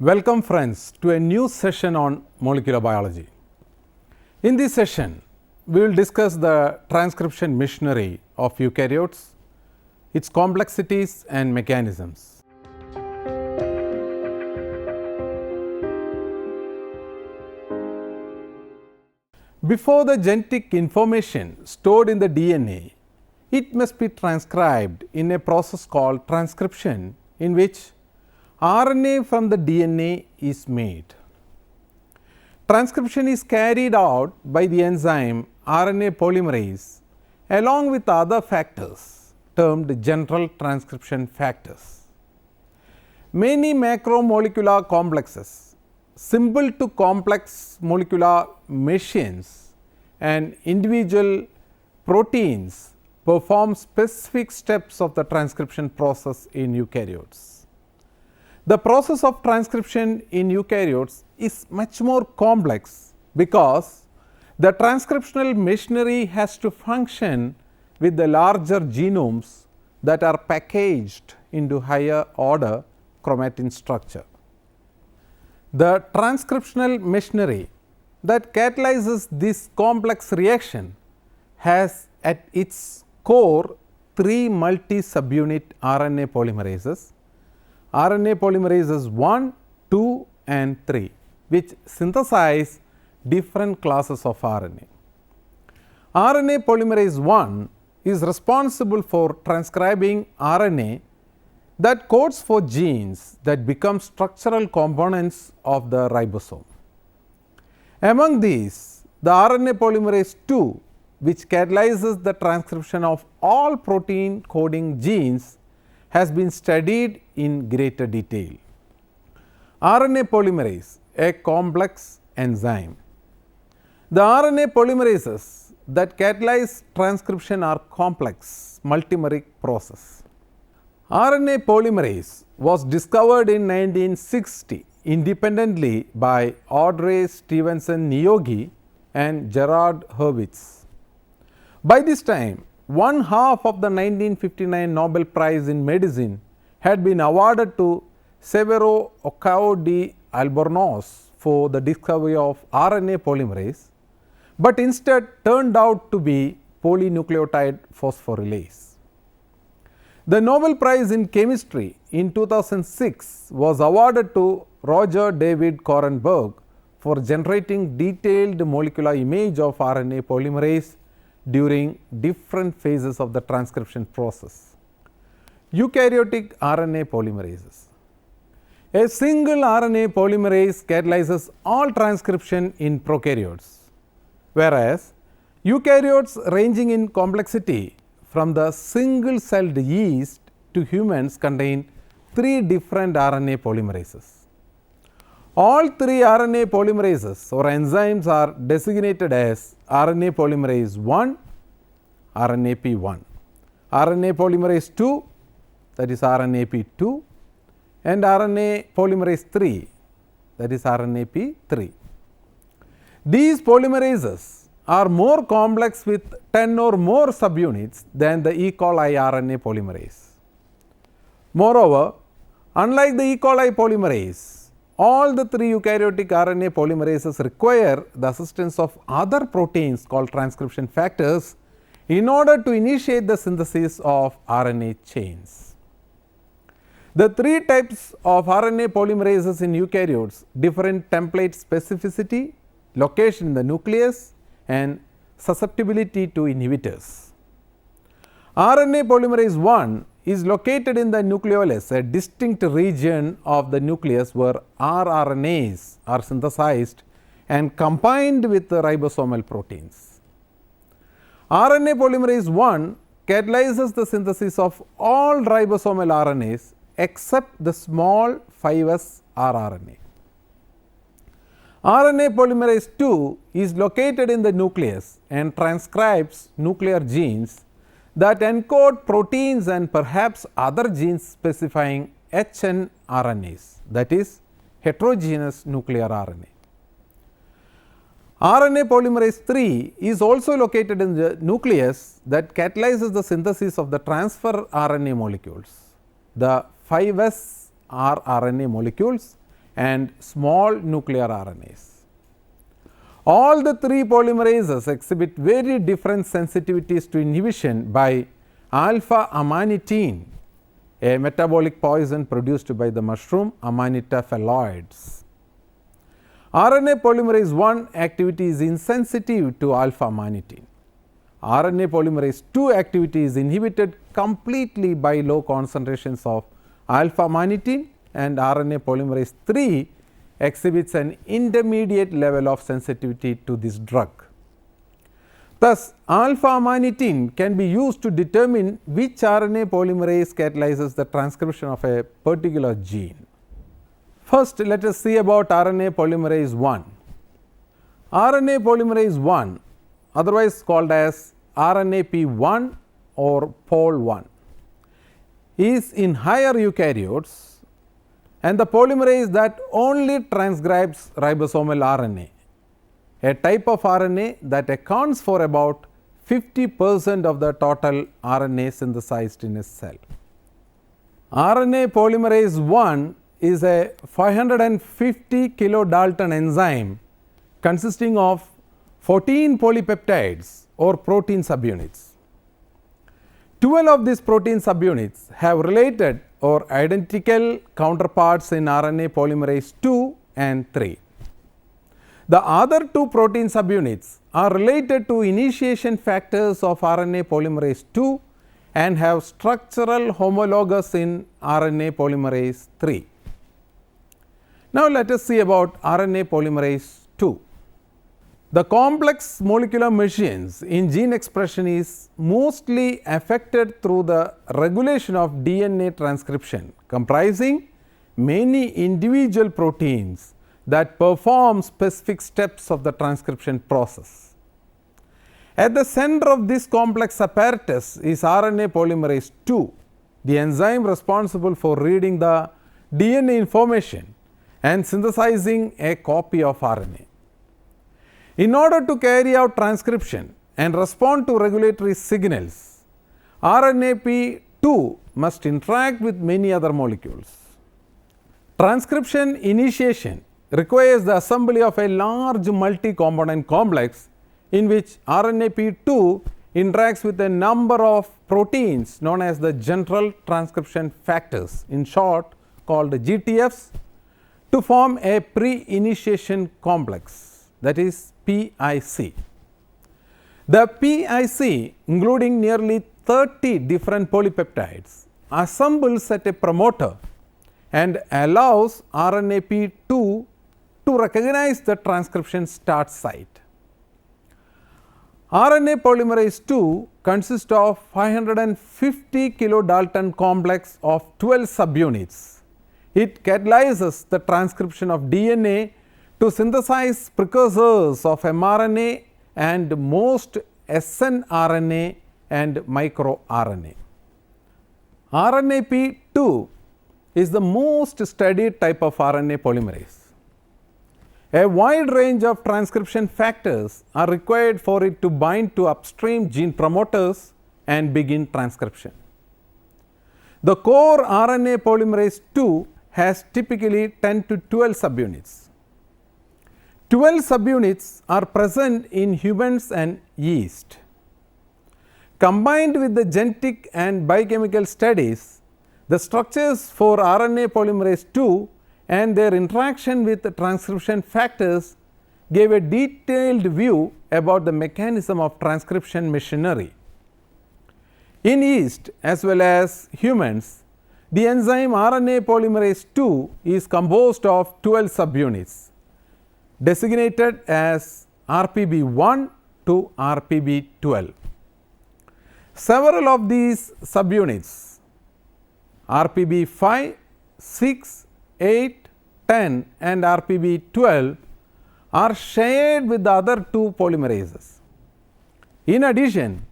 Welcome friends to a new session on molecular biology. In this session, we will discuss the transcription machinery of eukaryotes, its complexities and mechanisms. Before the genetic information stored in the DNA, it must be transcribed in a process called transcription, in which RNA from the DNA is made. Transcription is carried out by the enzyme RNA polymerase along with other factors termed general transcription factors. Many macromolecular complexes, simple to complex molecular machines and individual proteins perform specific steps of the transcription process in eukaryotes. The process of transcription in eukaryotes is much more complex because the transcriptional machinery has to function with the larger genomes that are packaged into higher order chromatin structure. The transcriptional machinery that catalyzes this complex reaction has at its core three multi-subunit RNA polymerases, RNA polymerases 1, 2 and 3, which synthesize different classes of RNA. RNA polymerase 1 is responsible for transcribing RNA that codes for genes that become structural components of the ribosome. Among these, the RNA polymerase 2, which catalyzes the transcription of all protein coding genes, has been studied in greater detail. RNA polymerase, a complex enzyme. The RNA polymerases that catalyze transcription are complex multimeric process. RNA polymerase was discovered in 1960 independently by Audrey Stevenson Niogi and Gerard Hurwitz. By this time, one half of the 1959 Nobel Prize in Medicine had been awarded to Severo Ocao de Albornoz for the discovery of RNA polymerase, but instead turned out to be polynucleotide phosphorylase. The Nobel Prize in Chemistry in 2006 was awarded to Roger David Korenberg for generating detailed molecular image of RNA polymerase during different phases of the transcription process. Eukaryotic RNA polymerases. A single RNA polymerase catalyzes all transcription in prokaryotes, whereas eukaryotes ranging in complexity from the single celled yeast to humans contain three different RNA polymerases. All three RNA polymerases or enzymes are designated as RNA polymerase 1, RNAP1, RNA polymerase 2, that is RNAP2, and RNA polymerase 3, that is RNAP3. These polymerases are more complex with 10 or more subunits than the E. coli RNA polymerase. Moreover, unlike the E. coli polymerase, all the three eukaryotic RNA polymerases require the assistance of other proteins called transcription factors in order to initiate the synthesis of RNA chains. The three types of RNA polymerases in eukaryotes differ in template specificity, location in the nucleus and susceptibility to inhibitors. RNA polymerase 1 is located in the nucleolus, a distinct region of the nucleus where rRNAs are synthesized and combined with the ribosomal proteins. RNA polymerase 1 catalyzes the synthesis of all ribosomal RNAs except the small 5S rRNA. RNA polymerase 2 is located in the nucleus and transcribes nuclear genes that encode proteins and perhaps other genes specifying HN RNAs, that is heterogeneous nuclear RNA. RNA polymerase 3 is also located in the nucleus that catalyzes the synthesis of the transfer RNA molecules, the 5S rRNA molecules and small nuclear RNAs. All the three polymerases exhibit very different sensitivities to inhibition by alpha amanitin, a metabolic poison produced by the mushroom Amanita phalloides. RNA polymerase I activity is insensitive to alpha amanitin. RNA polymerase II activity is inhibited completely by low concentrations of alpha amanitin, and RNA polymerase III exhibits an intermediate level of sensitivity to this drug. Thus, alpha amanitin can be used to determine which RNA polymerase catalyzes the transcription of a particular gene. First, let us see about RNA polymerase I. RNA polymerase I, otherwise called as RNAP1 or Pol1, is in higher eukaryotes and the polymerase that only transcribes ribosomal RNA, a type of RNA that accounts for about 50% of the total RNA synthesized in a cell. RNA polymerase I is a 550 kilodalton enzyme consisting of 14 polypeptides or protein subunits. 12 of these protein subunits have related or identical counterparts in RNA polymerase II and III. The other two protein subunits are related to initiation factors of RNA polymerase II and have structural homologous in RNA polymerase III. Now, let us see about RNA polymerase II. The complex molecular machines in gene expression is mostly affected through the regulation of DNA transcription, comprising many individual proteins that perform specific steps of the transcription process. At the center of this complex apparatus is RNA polymerase II, the enzyme responsible for reading the DNA information and synthesizing a copy of RNA. In order to carry out transcription and respond to regulatory signals, RNAP2 must interact with many other molecules. Transcription initiation requires the assembly of a large multi-component complex in which RNAP2 interacts with a number of proteins known as the general transcription factors, in short called GTFs, to form a pre-initiation complex, that is PIC. The PIC, including nearly 30 different polypeptides, assembles at a promoter and allows RNAP2 to recognize the transcription start site. RNA polymerase II consists of 550 kilodalton complex of 12 subunits. It catalyzes the transcription of DNA to synthesize precursors of mRNA and most snRNA and microRNA. RNAP2 is the most studied type of RNA polymerase. A wide range of transcription factors are required for it to bind to upstream gene promoters and begin transcription. The core RNA polymerase II has typically 10 to 12 subunits. 12 subunits are present in humans and yeast. Combined with the genetic and biochemical studies, the structures for RNA polymerase II and their interaction with the transcription factors gave a detailed view about the mechanism of transcription machinery. In yeast as well as humans, the enzyme RNA polymerase II is composed of 12 subunits designated as RPB1 to RPB12. Several of these subunits RPB5, 6, 8, 10 and RPB12 are shared with the other two polymerases. In addition,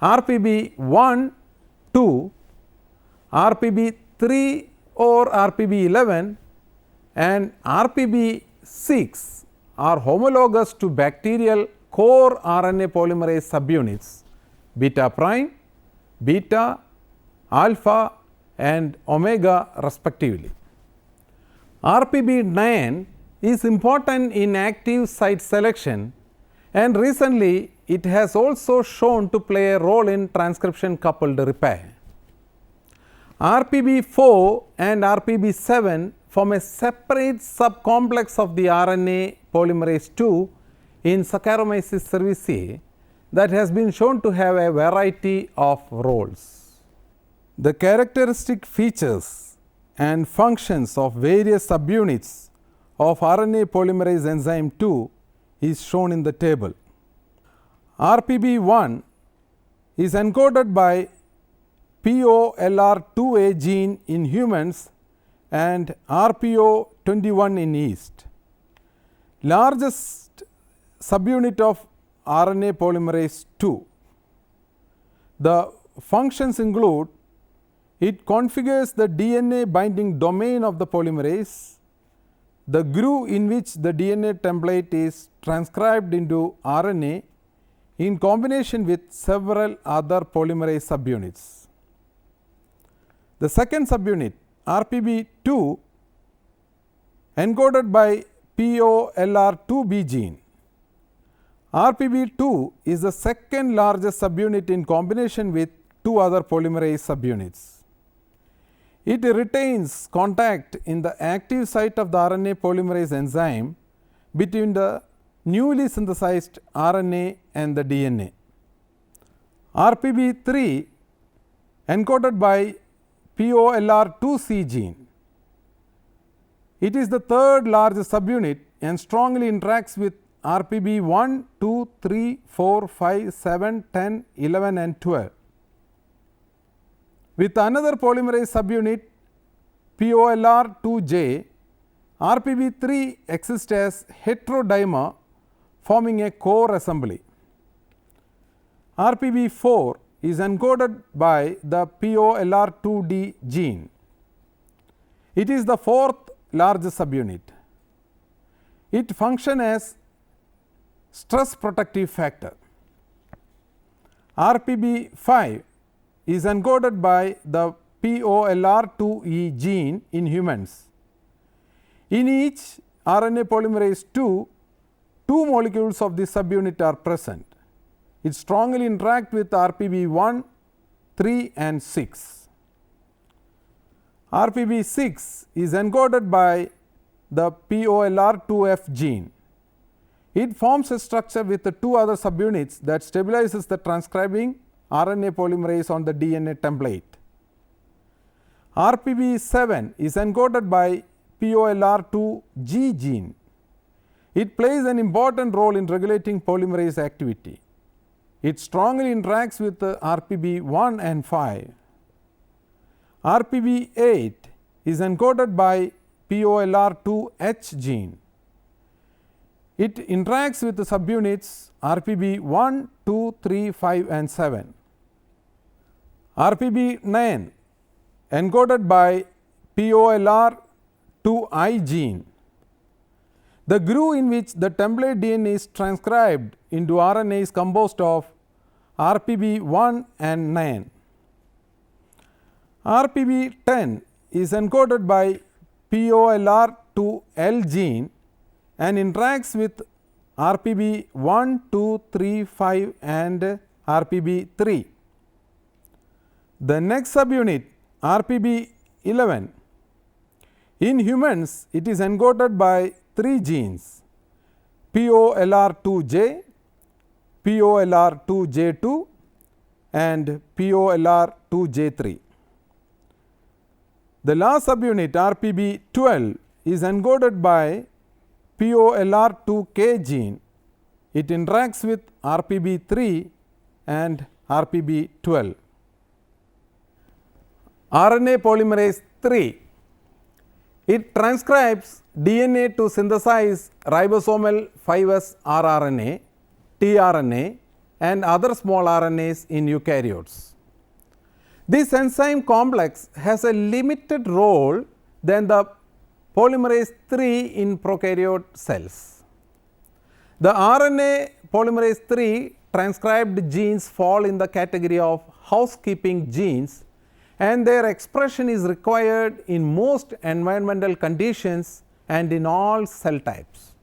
RPB1, 2, RPB3 or RPB11 and RPB6 are homologous to bacterial core RNA polymerase subunits beta prime, beta, alpha and omega respectively. RPB9 is important in active site selection, and recently it has also shown to play a role in transcription coupled repair. RPB4 and RPB7 form a separate subcomplex of the RNA polymerase II in Saccharomyces cerevisiae that has been shown to have a variety of roles. The characteristic features and functions of various subunits of RNA polymerase enzyme 2 is shown in the table. RPB1 is encoded by POLR2A gene in humans and RPO21 in yeast. Largest subunit of RNA polymerase II. The functions include: it configures the DNA binding domain of the polymerase, the groove in which the DNA template is transcribed into RNA in combination with several other polymerase subunits. The second subunit, RPB2, encoded by POLR2B gene. RPB2 is the second largest subunit in combination with two other polymerase subunits. It retains contact in the active site of the RNA polymerase enzyme between the newly synthesized RNA and the DNA. RPB3 encoded by POLR2C gene. It is the third largest subunit and strongly interacts with RPB 1, 2, 3, 4, 5, 7, 10, 11 and 12. With another polymerase subunit POLR2J, RPB3 exists as heterodimer forming a core assembly. RPB4 is encoded by the POLR2D gene. It is the fourth largest subunit. It functions as stress protective factor. RPB5 is encoded by the POLR2E gene in humans. In each RNA polymerase II, two molecules of this subunit are present. It strongly interacts with RPB1, 3 and 6. RPB6 is encoded by the POLR2F gene. It forms a structure with the two other subunits that stabilizes the transcribing RNA polymerase on the DNA template. RPB7 is encoded by POLR2G gene. It plays an important role in regulating polymerase activity. It strongly interacts with the RPB1 and 5. RPB8 is encoded by POLR2H gene. It interacts with the subunits RPB1, 2, 3, 5 and 7. RPB9 encoded by POLR2I gene. The groove in which the template DNA is transcribed into RNA is composed of RPB1 and 9. RPB10 is encoded by POLR2L gene and interacts with RPB1, 2, 3, 5 and RPB3. The next subunit RPB11. In humans, it is encoded by three genes: POLR2J, POLR2J2 and POLR2J3. The last subunit RPB12 is encoded by POLR2K gene. It interacts with RPB3 and RPB12. RNA polymerase III. It transcribes DNA to synthesize ribosomal 5S rRNA, tRNA and other small RNAs in eukaryotes. This enzyme complex has a limited role than the polymerase III in prokaryote cells. The RNA polymerase III transcribed genes fall in the category of housekeeping genes and their expression is required in most environmental conditions and in all cell types.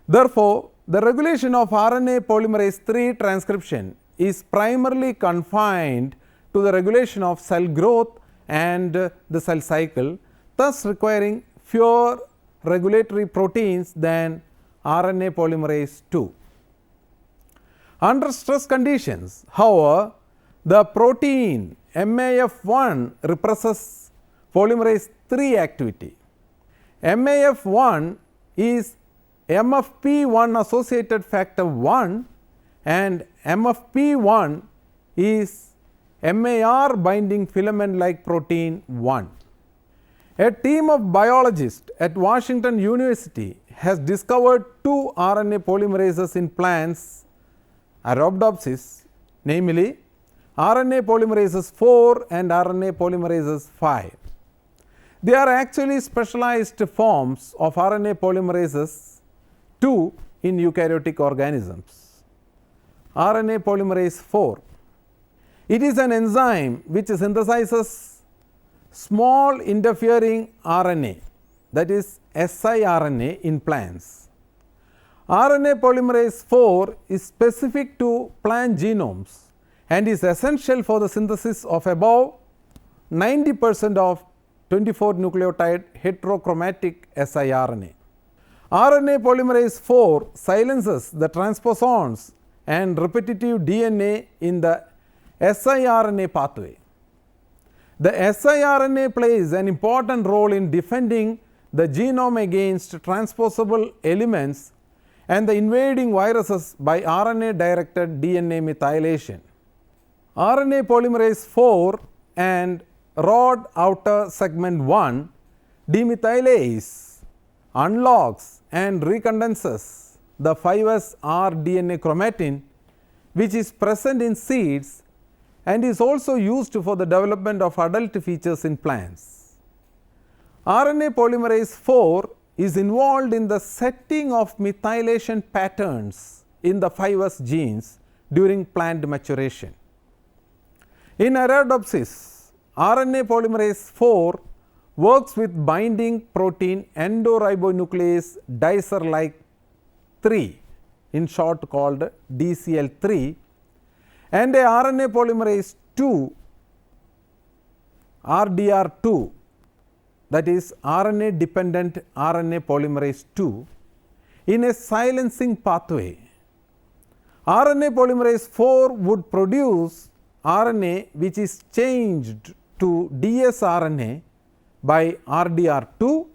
Therefore, the regulation of RNA polymerase III transcription is primarily confined to the regulation of cell growth and the cell cycle, thus requiring fewer regulatory proteins than RNA polymerase II. Under stress conditions, however, the protein MAF1 represses polymerase III activity. MAF1 is MFP1 associated factor 1 and MFP1 is MAR binding filament like protein 1. A team of biologists at Washington University has discovered two RNA polymerases in plants Arabidopsis, namely RNA polymerases 4 and RNA polymerases 5. They are actually specialized forms of RNA polymerases 2 in eukaryotic organisms. RNA polymerase 4. It is an enzyme which synthesizes small interfering RNA, that is siRNA in plants. RNA polymerase 4 is specific to plant genomes and is essential for the synthesis of above 90% of 24 nucleotide heterochromatic siRNA. RNA polymerase 4 silences the transposons and repetitive DNA in the siRNA pathway. The siRNA plays an important role in defending the genome against transposable elements and the invading viruses by RNA directed DNA methylation. RNA polymerase 4 and rod outer segment 1 demethylase unlocks and recondenses the 5S rDNA chromatin, which is present in seeds and is also used for the development of adult features in plants. RNA polymerase 4 is involved in the setting of methylation patterns in the 5S genes during plant maturation. In Arabidopsis, RNA polymerase 4 works with binding protein endoribonuclease dicer like 3, in short called DCL3, and a RNA polymerase 2 RDR2, that is RNA dependent RNA polymerase 2 in a silencing pathway. RNA polymerase 4 would produce RNA which is changed to dsRNA by RDR2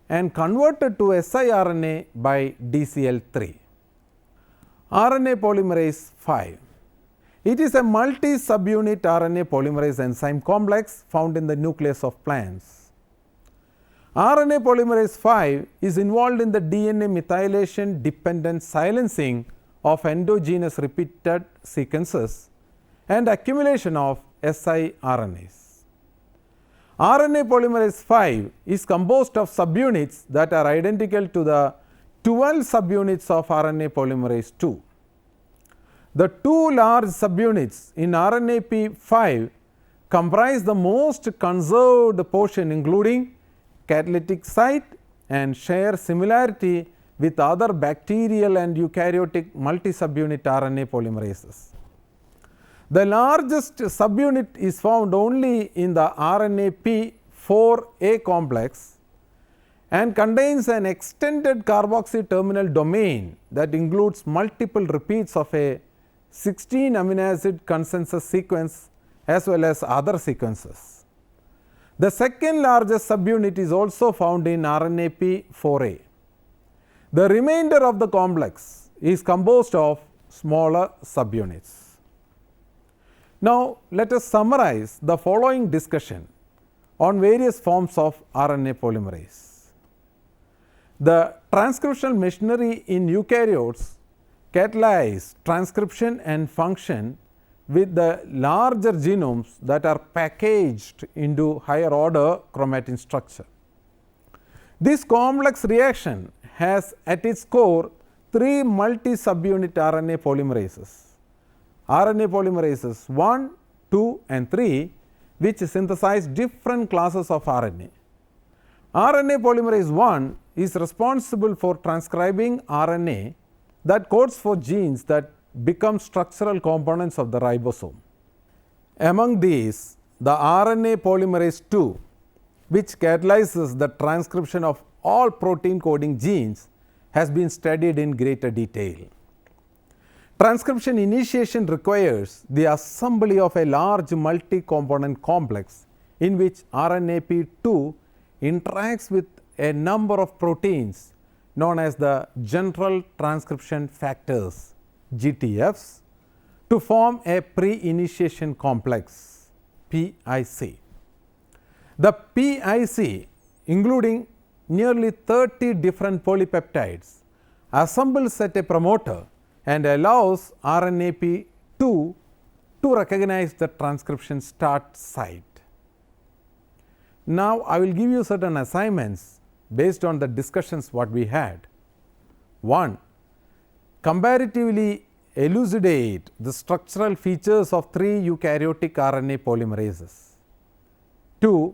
and converted to siRNA by DCL3. RNA polymerase 5. It is a multi-subunit RNA polymerase enzyme complex found in the nucleus of plants. RNA polymerase 5 is involved in the DNA methylation dependent silencing of endogenous repeated sequences and accumulation of siRNAs. RNA polymerase 5 is composed of subunits that are identical to the 12 subunits of RNA polymerase 2. The two large subunits in RNAP5 comprise the most conserved portion, including catalytic site, and share similarity with other bacterial and eukaryotic multi-subunit RNA polymerases. The largest subunit is found only in the RNAP4A complex and contains an extended carboxy terminal domain that includes multiple repeats of a 16 amino acid consensus sequence as well as other sequences. The second largest subunit is also found in RNAP4A. The remainder of the complex is composed of smaller subunits. Now, let us summarize the following discussion on various forms of RNA polymerase. The transcriptional machinery in eukaryotes catalyze transcription and function with the larger genomes that are packaged into higher order chromatin structure. This complex reaction has at its core three multi-subunit RNA polymerases 1, 2 and 3, which synthesize different classes of RNA. RNA polymerase 1 is responsible for transcribing RNA that codes for genes that become structural components of the ribosome. Among these, the RNA polymerase 2, which catalyzes the transcription of all protein coding genes, has been studied in greater detail. Transcription initiation requires the assembly of a large multi-component complex in which RNAP2 interacts with a number of proteins known as the general transcription factors GTFs to form a pre-initiation complex PIC. The PIC, including nearly 30 different polypeptides, assembles at a promoter and allows RNAP2 to recognize the transcription start site. Now, I will give you certain assignments based on the discussions what we had. 1. Comparatively elucidate the structural features of 3 eukaryotic RNA polymerases. 2.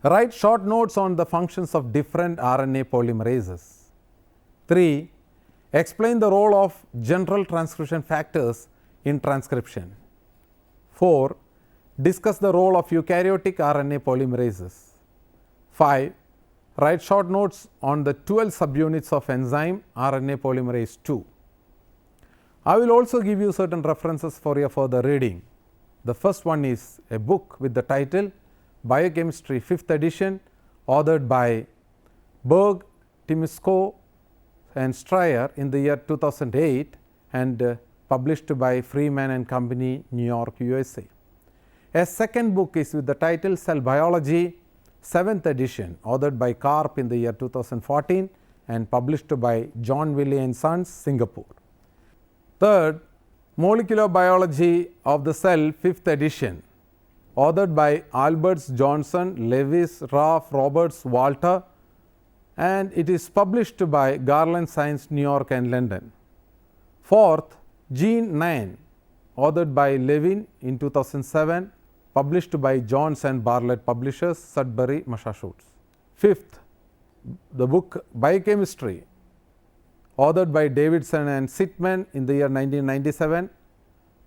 Write short notes on the functions of different RNA polymerases. 3. Explain the role of general transcription factors in transcription. 4. Discuss the role of eukaryotic RNA polymerases. 5. Write short notes on the 12 subunits of enzyme RNA polymerase 2. I will also give you certain references for your further reading. The first one is a book with the title Biochemistry 5th edition, authored by Berg, Timosco and Stryer in the year 2008 and published by Freeman and Company, New York, USA. A second book is with the title Cell Biology 7th edition, authored by Karp in the year 2014 and published by John Wiley and Sons, Singapore. Third, Molecular Biology of the Cell 5th edition, authored by Alberts, Johnson, Lewis, Raff, Roberts, Walter, and it is published by Garland Science, New York and London. Fourth, Gene 9, authored by Levin in 2007, published by Johns and Bartlett Publishers, Sudbury, Massachusetts. Fifth, the book Biochemistry, authored by Davidson and Sitman in the year 1997,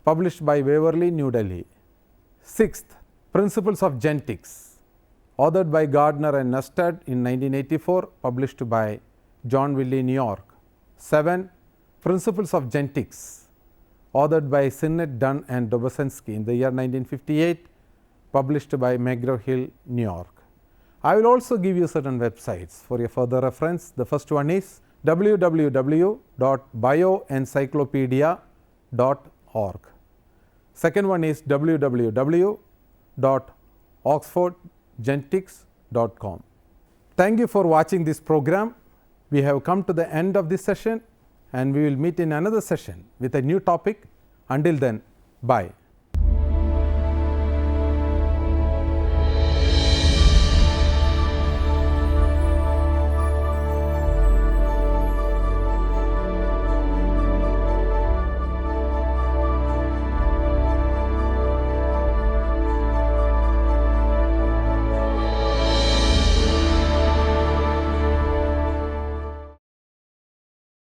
published by Waverly, New Delhi. Sixth, Principles of Genetics, authored by Gardner and Nustad in 1984, published by John Wiley, New York. 7. Principles of Genetics, authored by Sinnett, Dunn and Dobzhansky in the year 1958, published by McGraw-Hill, New York. I will also give you certain websites for your further reference. The first one is www.bioencyclopedia.org. Second one is www.oxfordgenetics.com. Thank you for watching this program. We have come to the end of this session and we will meet in another session with a new topic. Until then, bye.